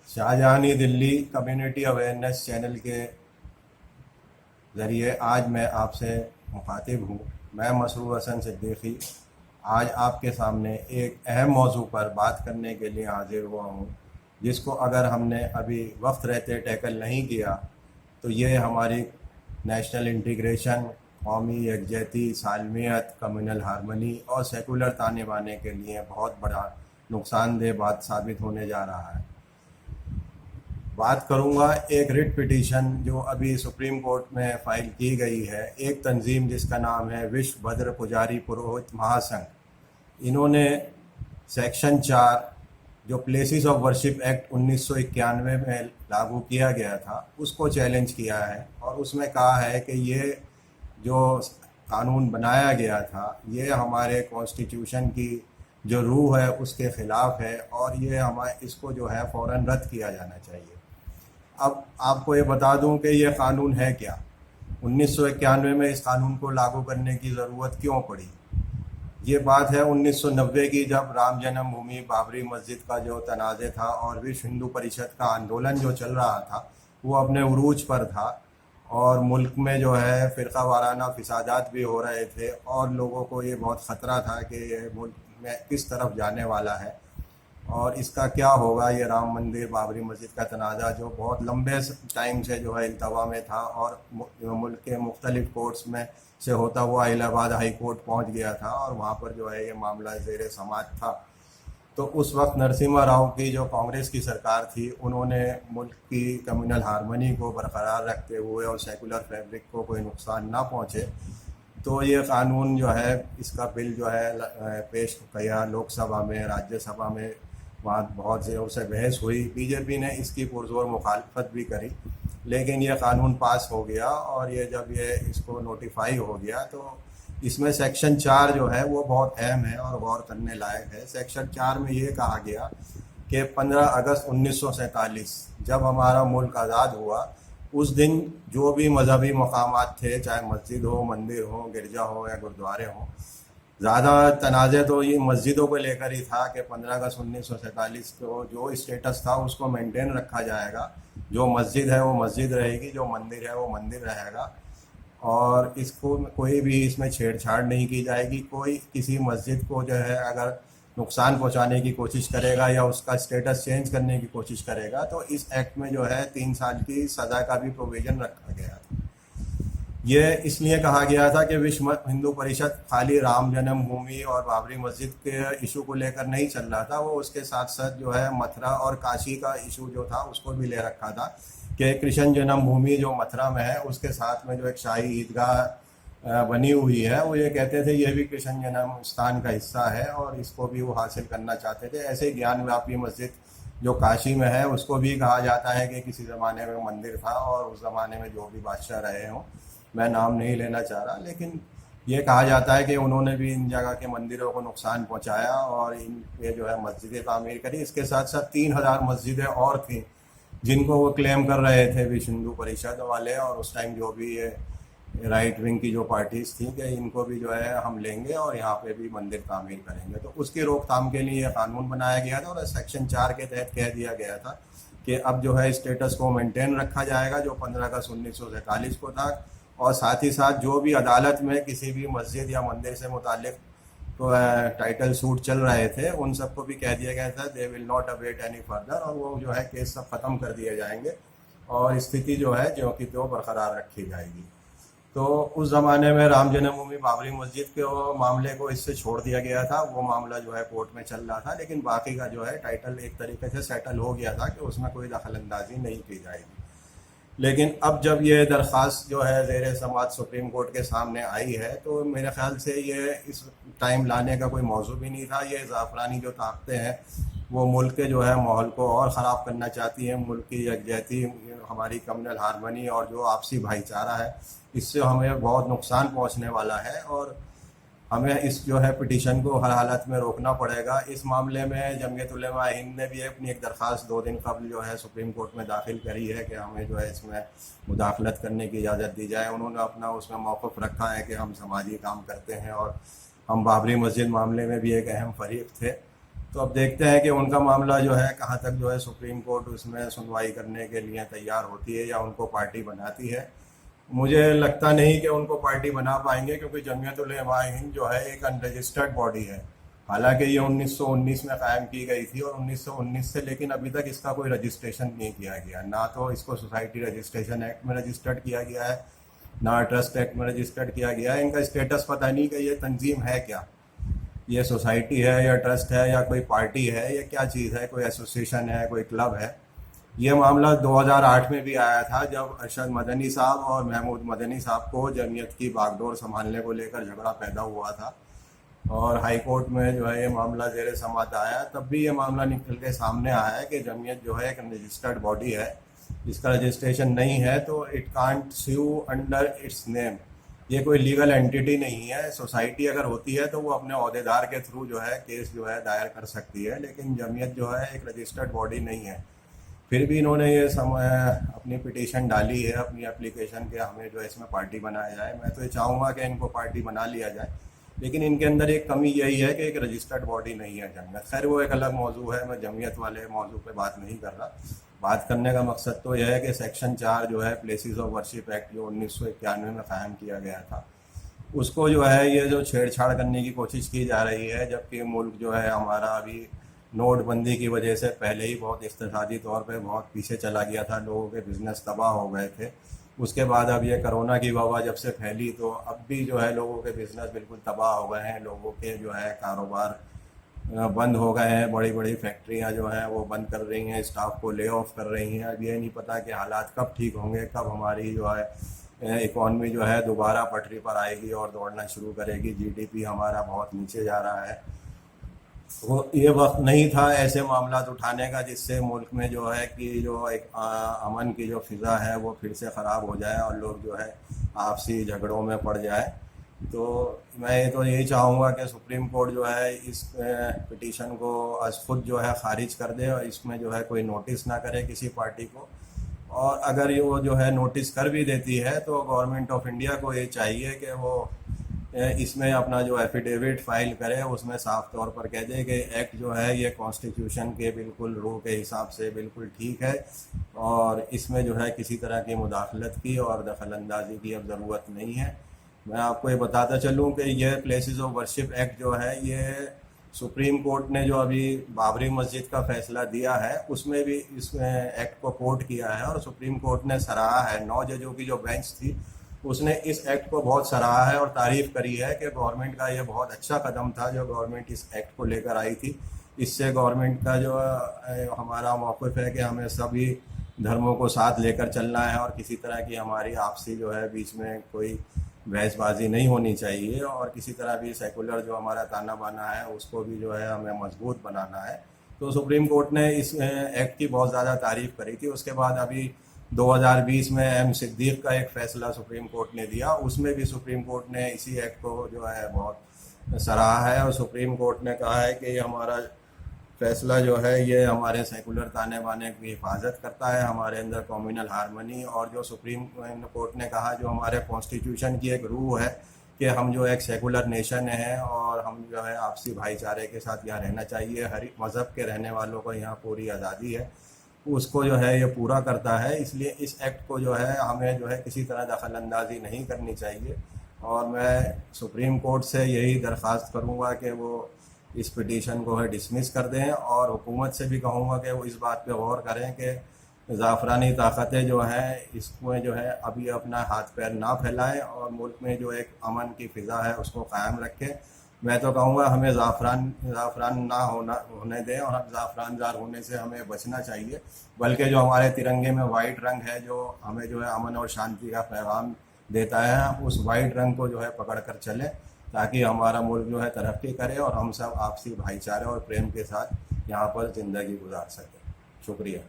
شاہجہانی دلی community awareness channel کے ذریعے آج میں آپ سے مخاطب ہوں۔ میں مسرور حسن صدیقی آج آپ کے سامنے ایک اہم موضوع پر بات کرنے کے لیے حاضر ہوا ہوں، جس کو اگر ہم نے ابھی وقت رہتے ٹیکل نہیں کیا تو یہ ہماری نیشنل انٹیگریشن، قومی یکجہتی، سالمیت، کمیونل ہارمنی اور سیکولر تانے بانے کے لیے بہت بڑا نقصان دہ بات ثابت ہونے جا رہا ہے۔ بات کروں گا ایک ریٹ پٹیشن جو ابھی سپریم کورٹ میں فائل کی گئی ہے۔ ایک تنظیم جس کا نام ہے وشو بھدر پجاری پروہت مہا سنگھ، انہوں نے سیکشن 4 جو پلیسز آف ورشپ ایکٹ 1991 میں لاگو کیا گیا تھا اس کو چیلنج کیا ہے، اور اس میں کہا ہے کہ یہ جو قانون بنایا گیا تھا یہ ہمارے کانسٹیٹیوشن کی جو روح ہے اس کے خلاف ہے، اور یہ اس کو جو ہے فوراً رد کیا جانا چاہیے۔ اب آپ کو یہ بتا دوں کہ یہ قانون ہے کیا۔ 1991 میں اس قانون کو لاگو کرنے کی ضرورت کیوں پڑی؟ یہ بات ہے 1990 کی، جب رام جنم بھومی بابری مسجد کا جو تنازع تھا اور وشو ہندو پریشد کا آندولن جو چل رہا تھا وہ اپنے عروج پر تھا، اور ملک میں جو ہے فرقہ وارانہ فسادات بھی ہو رہے تھے، اور لوگوں کو یہ بہت خطرہ تھا کہ یہ ملک میں کس طرف جانے والا ہے اور اس کا کیا ہوگا۔ یہ رام مندر بابری مسجد کا تنازع جو بہت لمبے ٹائم سے جو ہے التوا میں تھا، اور ملک کے مختلف کورٹس میں سے ہوتا ہوا الہ آباد ہائی کورٹ پہنچ گیا تھا، اور وہاں پر جو ہے یہ معاملہ زیر سماعت تھا۔ تو اس وقت نرسمہا راؤ کی جو کانگریس کی سرکار تھی، انہوں نے ملک کی کمیونل ہارمنی کو برقرار رکھتے ہوئے اور سیکولر فیبرک کو کوئی نقصان نہ پہنچے تو یہ قانون جو ہے، اس کا بل جو ہے پیش کیا لوک سبھا میں، راجیہ سبھا میں، وہاں بہت زور سے بحث ہوئی۔ بی جے پی نے اس کی پرزور مخالفت بھی کری، لیکن یہ قانون پاس ہو گیا، اور یہ جب یہ اس کو نوٹیفائی ہو گیا تو اس میں سیکشن 4 جو ہے وہ بہت اہم ہے اور غور کرنے لائق ہے۔ سیکشن 4 میں یہ کہا گیا کہ 15 اگست 1947 جب ہمارا ملک آزاد ہوا، اس دن جو بھی مذہبی مقامات تھے، چاہے مسجد ہو، مندر ہو، گرجا ہو یا گرودوارے ہوں، زیادہ تنازع تو یہ مسجدوں کو لے کر ہی تھا کہ 15 اگست 1947 کو جو اسٹیٹس تھا اس کو مینٹین رکھا جائے گا۔ جو مسجد ہے وہ مسجد رہے گی، جو مندر ہے وہ مندر رہے گا، اور اس کو کوئی بھی اس میں چھیڑ چھاڑ نہیں کی جائے گی۔ کوئی کسی مسجد کو جو ہے اگر نقصان پہنچانے کی کوشش کرے گا یا اس کا اسٹیٹس چینج کرنے کی کوشش کرے گا تو اس ایکٹ میں جو ہے 3 سال کی سزا کا بھی پروویژن رکھا گیا تھا۔ یہ اس لیے کہا گیا تھا کہ وشو ہندو پریشد خالی رام جنم بھومی اور بابری مسجد کے ایشو کو لے کر نہیں چل رہا تھا، وہ اس کے ساتھ ساتھ جو ہے متھرا اور کاشی کا ایشو جو تھا اس کو بھی لے رکھا تھا کہ کرشن جنم بھومی جو متھرا میں ہے اس کے ساتھ میں جو ایک شاہی عیدگاہ بنی ہوئی ہے، وہ یہ کہتے تھے یہ بھی کرشن جنم استھان کا حصہ ہے اور اس کو بھی وہ حاصل کرنا چاہتے تھے۔ ایسے گیان واپی مسجد جو کاشی میں ہے اس کو بھی کہا جاتا ہے کہ کسی زمانے میں مندر تھا، اور اس زمانے میں جو بھی بادشاہ رہے ہوں، میں نام نہیں لینا چاہ رہا، لیکن یہ کہا جاتا ہے کہ انہوں نے بھی ان جگہ کے مندروں کو نقصان پہنچایا اور ان پہ جو ہے مسجدیں تعمیر کری۔ اس کے ساتھ ساتھ 3000 مسجدیں اور تھیں جن کو وہ کلیم کر رہے تھے وشو ہندو پریشد والے، اور اس ٹائم جو بھی یہ رائٹ ونگ کی جو پارٹیز تھیں کہ ان کو بھی جو ہے ہم لیں گے اور یہاں پہ بھی مندر تعمیر کریں گے۔ تو اس کی روک تھام کے لیے یہ قانون بنایا گیا تھا، اور سیکشن 4 کے تحت کہہ دیا گیا تھا کہ اب جو ہے اسٹیٹس کو مینٹین رکھا جائے گا جو 15 اگست 1947 کو تھا، اور ساتھ ہی ساتھ جو بھی عدالت میں کسی بھی مسجد یا مندر سے متعلق ٹائٹل سوٹ چل رہے تھے ان سب کو بھی کہہ دیا گیا تھا they will not await any further, اور وہ جو ہے کیس سب ختم کر دیے جائیں گے اور استھتی جو ہے جو کہ تو برقرار رکھی جائے گی۔ تو اس زمانے میں رام جنم بھومی بابری مسجد کے معاملے کو اس سے چھوڑ دیا گیا تھا، وہ معاملہ جو ہے کورٹ میں چل رہا تھا، لیکن باقی کا جو ہے ٹائٹل ایک طریقے سے سیٹل ہو گیا تھا کہ اس میں کوئی دخل اندازی نہیں کی جائے گی۔ لیکن اب جب یہ درخواست جو ہے زیر سماعت سپریم کورٹ کے سامنے آئی ہے تو میرے خیال سے یہ اس ٹائم لانے کا کوئی موضوع بھی نہیں تھا۔ یہ زعفرانی جو طاقتیں ہیں وہ ملک کے جو ہے ماحول کو اور خراب کرنا چاہتی ہیں، ملک کی یکجہتی، ہماری کمیونل ہارمنی اور جو آپسی بھائی چارہ ہے اس سے ہمیں بہت نقصان پہنچنے والا ہے، اور ہمیں اس جو ہے پٹیشن کو ہر حالت میں روکنا پڑے گا۔ اس معاملے میں جمعیت علماء ہند نے بھی اپنی ایک درخواست 2 دن قبل جو ہے سپریم کورٹ میں داخل کری ہے کہ ہمیں جو ہے اس میں مداخلت کرنے کی اجازت دی جائے۔ انہوں نے اپنا اس میں موقف رکھا ہے کہ ہم سماجی کام کرتے ہیں اور ہم بابری مسجد معاملے میں بھی ایک اہم فریق تھے، تو اب دیکھتے ہیں کہ ان کا معاملہ جو ہے کہاں تک جو ہے سپریم کورٹ اس میں سنوائی کرنے کے لیے تیار ہوتی ہے یا ان کو پارٹی بناتی ہے. مجھے لگتا نہیں کہ ان کو پارٹی بنا پائیں گے، کیونکہ جمعیت علماء ہند جو ہے ایک انرجسٹرڈ باڈی ہے. حالانکہ یہ 1919 میں قائم کی گئی تھی، اور 1919 سے لیکن ابھی تک اس کا کوئی رجسٹریشن نہیں کیا گیا. نہ تو اس کو سوسائٹی رجسٹریشن ایکٹ میں رجسٹرڈ کیا گیا ہے، نہ ٹرسٹ ایکٹ میں رجسٹرڈ کیا گیا ہے. ان کا اسٹیٹس پتہ نہیں کہ یہ تنظیم ہے کیا، یہ سوسائٹی ہے یا ٹرسٹ ہے یا کوئی پارٹی ہے یا کیا چیز ہے، کوئی ایسوسیشن ہے، کوئی کلب ہے. یہ معاملہ 2008 میں بھی آیا تھا، جب ارشد مدنی صاحب اور محمود مدنی صاحب کو جمعیت کی باغ ڈور سنبھالنے کو لے کر جھگڑا پیدا ہوا تھا، اور ہائی کورٹ میں جو ہے یہ معاملہ زیر سماعت آیا. تب بھی یہ معاملہ نکل کے سامنے آیا ہے کہ جمعیت جو ہے ایک رجسٹرڈ باڈی ہے، اس کا رجسٹریشن نہیں ہے تو it can't save under it's نیم. یہ کوئی لیگل اینٹیٹی نہیں ہے. سوسائٹی اگر ہوتی ہے تو وہ اپنے عہدیدار کے تھرو جو ہے کیس جو ہے دائر کر سکتی ہے، لیکن جمعیت جو ہے ایک رجسٹرڈ باڈی نہیں ہے. پھر بھی انہوں نے یہ اپنی پٹیشن ڈالی ہے، اپنی اپلیکیشن کہ ہمیں جو ہے اس میں پارٹی بنایا جائے. میں تو یہ چاہوں گا کہ ان کو پارٹی بنا لیا جائے، لیکن ان کے اندر ایک کمی یہی ہے کہ ایک رجسٹرڈ باڈی نہیں ہے جمعیت. خیر وہ ایک الگ موضوع ہے، میں جمعیت والے موضوع پہ بات نہیں کر رہا. بات کرنے کا مقصد تو یہ ہے کہ سیکشن 4 جو ہے پلیسز آف ورشپ ایکٹ جو 1991 میں قائم کیا گیا تھا، اس کو جو ہے یہ جو چھیڑ چھاڑ کرنے کی کوشش کی جا رہی ہے، جبکہ ملک جو ہے ہمارا ابھی نوٹ بندی کی وجہ سے پہلے ہی بہت اقتصادی طور پہ بہت پیچھے چلا گیا تھا، لوگوں کے بزنس تباہ ہو گئے تھے. اس کے بعد اب یہ کرونا کی وبا جب سے پھیلی تو اب بھی جو ہے لوگوں کے بزنس بالکل تباہ ہو گئے ہیں. لوگوں کے جو ہے کاروبار بند ہو گئے ہیں، بڑی بڑی فیکٹریاں جو ہیں وہ بند کر رہی ہیں، اسٹاف کو لے آف کر رہی ہیں. اب یہ نہیں پتہ کہ حالات کب ٹھیک ہوں گے، کب ہماری جو ہے اکانومی جو ہے دوبارہ پٹری پر آئے گی اور دوڑنا شروع کرے گی. جی ڈی پی ہمارا بہت نیچے جا رہا ہے. وہ یہ وقت نہیں تھا ایسے معاملات اٹھانے کا جس سے ملک میں جو ہے کہ جو ایک امن کی جو فضا ہے وہ پھر سے خراب ہو جائے اور لوگ جو ہے آپسی جھگڑوں میں پڑ جائے. تو میں تو یہی چاہوں گا کہ سپریم کورٹ جو ہے اس پٹیشن کو از خود جو ہے خارج کر دے، اور اس میں جو ہے کوئی نوٹس نہ کرے کسی پارٹی کو. اور اگر یہ وہ جو ہے نوٹس کر بھی دیتی ہے تو گورنمنٹ آف انڈیا کو یہ چاہیے کہ وہ اس میں اپنا جو ایفیڈیوٹ فائل کرے، اس میں صاف طور پر کہہ دے کہ ایکٹ جو ہے یہ کانسٹیٹیوشن کے بالکل روح کے حساب سے بالکل ٹھیک ہے، اور اس میں جو ہے کسی طرح کی مداخلت کی اور دخل اندازی کی اب ضرورت نہیں ہے. میں آپ کو یہ بتاتا چلوں کہ یہ پلیسز آف ورشپ ایکٹ جو ہے یہ سپریم کورٹ نے جو ابھی بابری مسجد کا فیصلہ دیا ہے اس میں بھی اس ایکٹ کو کوٹ کیا ہے، اور سپریم کورٹ نے سراہا ہے. 9 ججوں کی جو بینچ تھی اس نے اس ایکٹ کو بہت سراہا ہے اور تعریف کری ہے کہ گورنمنٹ کا یہ بہت اچھا قدم تھا جو گورنمنٹ اس ایکٹ کو لے کر آئی تھی. اس سے گورنمنٹ کا جو ہمارا موقف ہے کہ ہمیں سبھی دھرموں کو ساتھ لے کر چلنا ہے، اور کسی طرح کی ہماری آپسی جو ہے بیچ میں کوئی بحث بازی نہیں ہونی چاہیے، اور کسی طرح بھی سیکولر جو ہمارا تانا بانا ہے اس کو بھی جو ہے ہمیں مضبوط بنانا ہے. تو سپریم کورٹ نے اس ایکٹ کی بہت زیادہ تعریف کری تھی. اس کے بعد ابھی 2020 میں ایم صدیق کا ایک فیصلہ سپریم کورٹ نے دیا، اس میں بھی سپریم کورٹ نے اسی ایکٹ کو جو ہے بہت سراہا ہے، اور سپریم کورٹ نے کہا ہے کہ یہ ہمارا فیصلہ جو ہے یہ ہمارے سیکولر تانے بانے کی حفاظت کرتا ہے، ہمارے اندر کمیونل ہارمنی، اور جو سپریم کورٹ نے کہا جو ہمارے کانسٹیٹیوشن کی ایک روح ہے کہ ہم جو ایک سیکولر نیشن ہیں اور ہم جو ہے آپسی بھائی چارے کے ساتھ یہاں رہنا چاہیے، ہر مذہب کے رہنے والوں کو یہاں پوری آزادی ہے، اس کو جو ہے یہ پورا کرتا ہے. اس لیے اس ایکٹ کو جو ہے ہمیں جو ہے کسی طرح دخل اندازی نہیں کرنی چاہیے. اور میں سپریم کورٹ سے یہی درخواست کروں گا کہ وہ اس پٹیشن کو ہے ڈسمس کر دیں، اور حکومت سے بھی کہوں گا کہ وہ اس بات پہ غور کریں کہ زعفرانی طاقتیں جو ہیں اس میں جو ہے ابھی اپنا ہاتھ پیر نہ پھیلائیں اور ملک میں جو ایک امن کی فضا ہے اس کو قائم رکھیں. میں تو کہوں گا ہمیں زعفران نہ ہونے دیں، اور ہم زعفران زار ہونے سے ہمیں بچنا چاہیے، بلکہ جو ہمارے ترنگے میں وائٹ رنگ ہے جو ہمیں جو ہے امن اور شانتی کا پیغام دیتا ہے، ہم اس وائٹ رنگ کو جو ہے پکڑ کر چلیں تاکہ ہمارا ملک جو ہے ترقی کرے اور ہم سب آپسی بھائی چارے اور پریم کے ساتھ یہاں پر زندگی گزار سکیں. شکریہ.